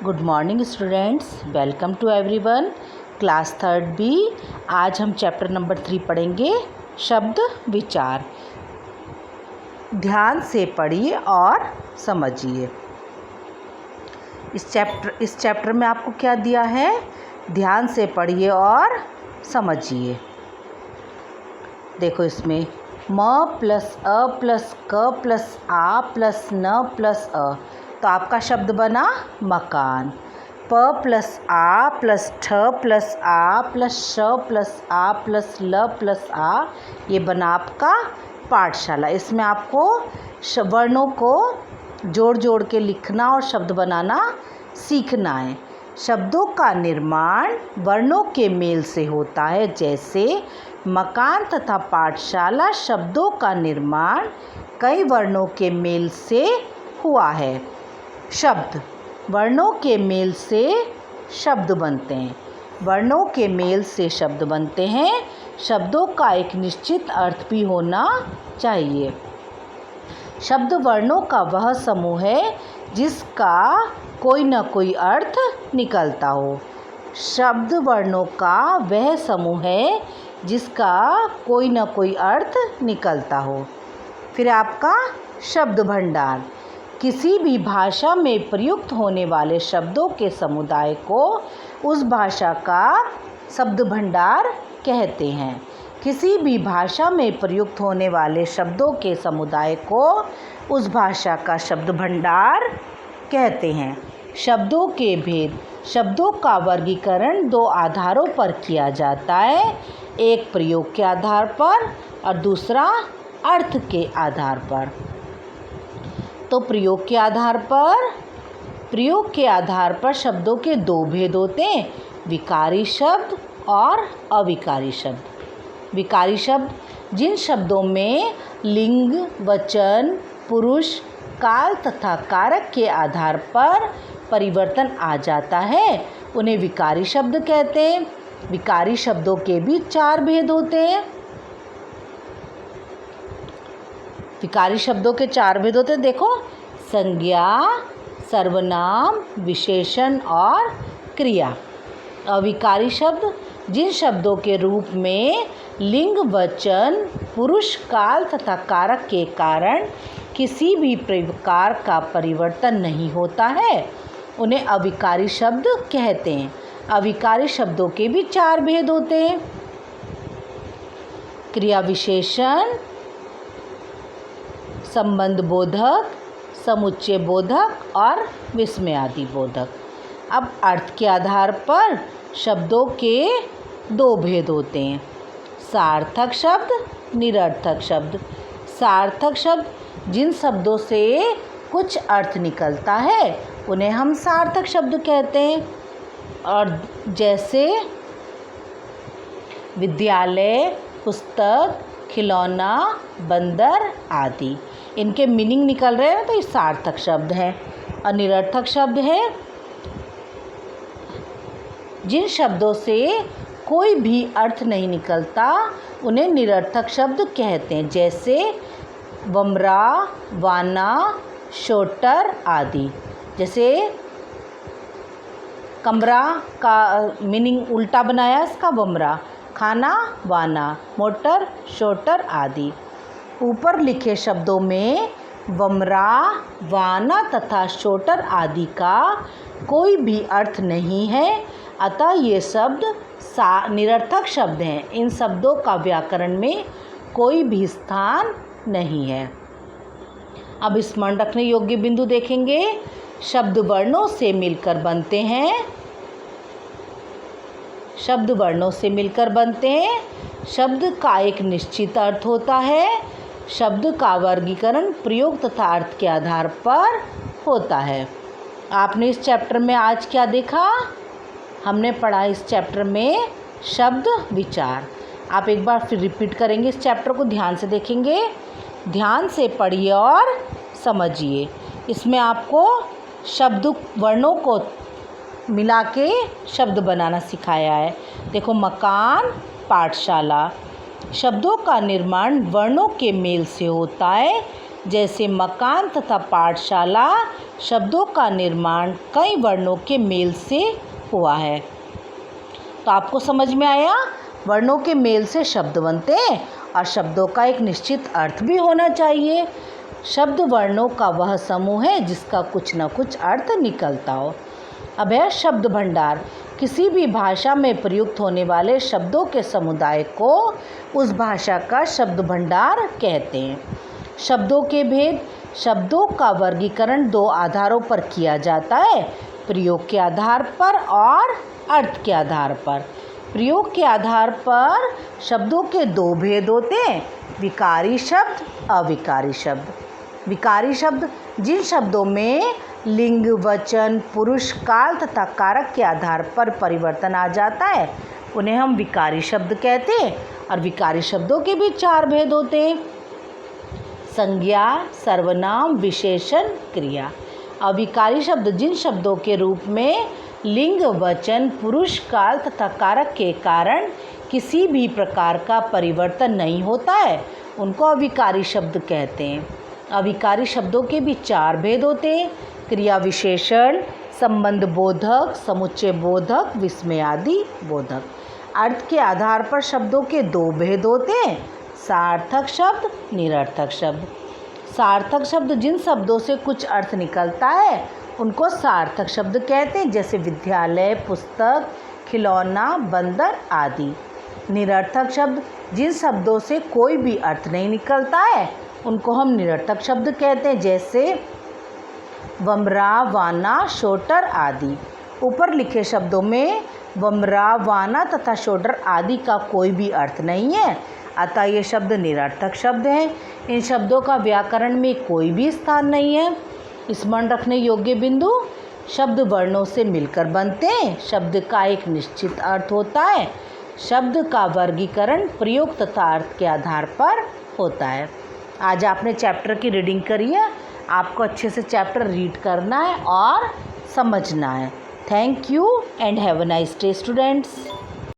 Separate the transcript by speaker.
Speaker 1: Good morning students, welcome to everyone. Class third B. आज हम chapter number 3 पढ़ेंगे, शब्द विचार। ध्यान से पढ़िए और समझिए। इस चैप्टर में आपको क्या दिया है? ध्यान से पढ़िए और समझिए। देखो, इसमें म प्लस अ प्लस क प्लस आ प्लस न प्लस अ, तो आपका शब्द बना मकान। प प्लस आ प्लस ठ प्लस आ प्लस श प्लस आ प्लस ल प्लस आ, ये बना आपका पाठशाला। इसमें आपको वर्णों को जोड़ जोड़ के लिखना और शब्द बनाना सीखना है। शब्दों का निर्माण वर्णों के मेल से होता है, जैसे मकान तथा पाठशाला शब्दों का निर्माण कई वर्णों के मेल से हुआ है। शब्द वर्णों के मेल से शब्द बनते हैं। वर्णों के मेल से शब्द बनते हैं। शब्दों का एक निश्चित अर्थ भी होना चाहिए। शब्द वर्णों का वह समूह है जिसका कोई न कोई अर्थ निकलता हो। शब्द वर्णों का वह समूह है जिसका कोई न कोई अर्थ निकलता हो। फिर आपका शब्द भंडार, किसी भी भाषा में प्रयुक्त होने वाले शब्दों के समुदाय को उस भाषा का शब्द भंडार कहते हैं। किसी भी भाषा में प्रयुक्त होने वाले शब्दों के समुदाय को उस भाषा का शब्द भंडार कहते हैं। शब्दों के भेद, शब्दों का वर्गीकरण दो आधारों पर किया जाता है, एक प्रयोग के आधार पर और दूसरा अर्थ के आधार पर। तो प्रयोग के आधार पर शब्दों के दो भेद होते हैं, विकारी शब्द और अविकारी शब्द। विकारी शब्द, जिन शब्दों में लिंग, वचन, पुरुष, काल तथा कारक के आधार पर परिवर्तन आ जाता है, उन्हें विकारी शब्द कहते हैं। विकारी शब्दों के भी 4 भेद होते हैं। विकारी शब्दों के 4 भेद होते हैं। देखो, संज्ञा, सर्वनाम, विशेषण और क्रिया। अविकारी शब्द, जिन शब्दों के रूप में लिंग, वचन, पुरुष, काल तथा कारक के कारण किसी भी प्रकार का परिवर्तन नहीं होता है, उन्हें अविकारी शब्द कहते हैं। अविकारी शब्दों के भी 4 भेद होते हैं। क्रिया विशेषण, संबंध बोधक, समुच्चय बोधक और विस्मयादि बोधक। अब अर्थ के आधार पर शब्दों के 2 भेद होते हैं, सार्थक शब्द, निरर्थक शब्द। सार्थक शब्द, जिन शब्दों से कुछ अर्थ निकलता है, उन्हें हम सार्थक शब्द कहते हैं। और जैसे विद्यालय, पुस्तक, खिलौना, बंदर आदि, इनके मीनिंग निकल रहे हैं तो ये सार्थक शब्द हैं। और निरर्थक शब्द है जिन शब्दों से कोई भी अर्थ नहीं निकलता, उन्हें निरर्थक शब्द कहते हैं, जैसे वमरा, वाना, शोटर आदि। जैसे कमरा का मीनिंग उल्टा बनाया इसका, वमरा, खाना, वाना, मोटर, शोटर आदि। ऊपर लिखे शब्दों में वमरा, वाना तथा शोटर आदि का कोई भी अर्थ नहीं है, अतः ये शब्द निरर्थक शब्द हैं। इन शब्दों का व्याकरण में कोई भी स्थान नहीं है। अब स्मरण रखने योग्य बिंदु देखेंगे। शब्द वर्णों से मिलकर बनते हैं। शब्द वर्णों से मिलकर बनते हैं। शब्द का एक निश्चित अर्थ होता है। शब्द का वर्गीकरण प्रयोग तथा अर्थ के आधार पर होता है। आपने इस चैप्टर में आज क्या देखा? हमने पढ़ा इस चैप्टर में शब्द विचार। आप एक बार फिर रिपीट करेंगे, इस चैप्टर को ध्यान से देखेंगे। ध्यान से पढ़िए और समझिए। इसमें आपको शब्द वर्णों को मिला के शब्द बनाना सिखाया है। देखो, मकान, पाठशाला। शब्दों का निर्माण वर्णों के मेल से होता है, जैसे मकान तथा पाठशाला शब्दों का निर्माण कई वर्णों के मेल से हुआ है। तो आपको समझ में आया, वर्णों के मेल से शब्द बनते हैं और शब्दों का एक निश्चित अर्थ भी होना चाहिए। शब्द वर्णों का वह समूह है जिसका कुछ न कुछ अर्थ निकलता हो। अब है शब्द भंडार। किसी भी भाषा में प्रयुक्त होने वाले शब्दों के समुदाय को उस भाषा का शब्द भंडार कहते हैं। शब्दों के भेद। शब्दों का वर्गीकरण दो आधारों पर किया जाता है, प्रयोग के आधार पर और अर्थ के आधार पर। प्रयोग के आधार पर शब्दों के दो भेद होते हैं, विकारी शब्द, अविकारी शब्द। विकारी शब्द जिन शब्दों में लिंग, वचन, पुरुष, काल तथा कारक के आधार पर परिवर्तन आ जाता है उन्हें हम विकारी शब्द कहते हैं। और विकारी शब्दों के भी चार भेद होते हैं, संज्ञा, सर्वनाम, विशेषण, क्रिया। अविकारी शब्द जिन शब्दों के रूप में लिंग, वचन, पुरुष, काल तथा कारक के कारण किसी भी प्रकार का परिवर्तन नहीं होता है उनको अविकारी शब्द कहते हैं। अविकारी शब्दों के भी चार भेद होते हैं, क्रिया विशेषण, संबंध बोधक, समुच्चय बोधक, विस्मयादि बोधक। अर्थ के आधार पर शब्दों के दो भेद होते हैं, सार्थक शब्द, निरर्थक शब्द। सार्थक शब्द जिन शब्दों से कुछ अर्थ निकलता है उनको सार्थक शब्द कहते हैं, जैसे विद्यालय, पुस्तक, खिलौना, बंदर आदि। निरर्थक शब्द जिन शब्दों से कोई भी अर्थ नहीं निकलता है उनको हम निरर्थक शब्द कहते हैं, जैसे वमरा, वाना, शोटर आदि। ऊपर लिखे शब्दों में वमरा, वाना तथा शोटर आदि का कोई भी अर्थ नहीं है, अतः ये शब्द निरर्थक शब्द हैं। इन शब्दों का व्याकरण में कोई भी स्थान नहीं है। स्मरण रखने योग्य बिंदु, शब्द वर्णों से मिलकर बनते हैं, शब्द का एक निश्चित अर्थ होता है, शब्द का वर्गीकरण प्रयोग तथा अर्थ के आधार पर होता है। आज आपने चैप्टर की रीडिंग करी है, आपको अच्छे से चैप्टर रीड करना है और समझना है। Thank you and have a nice day students.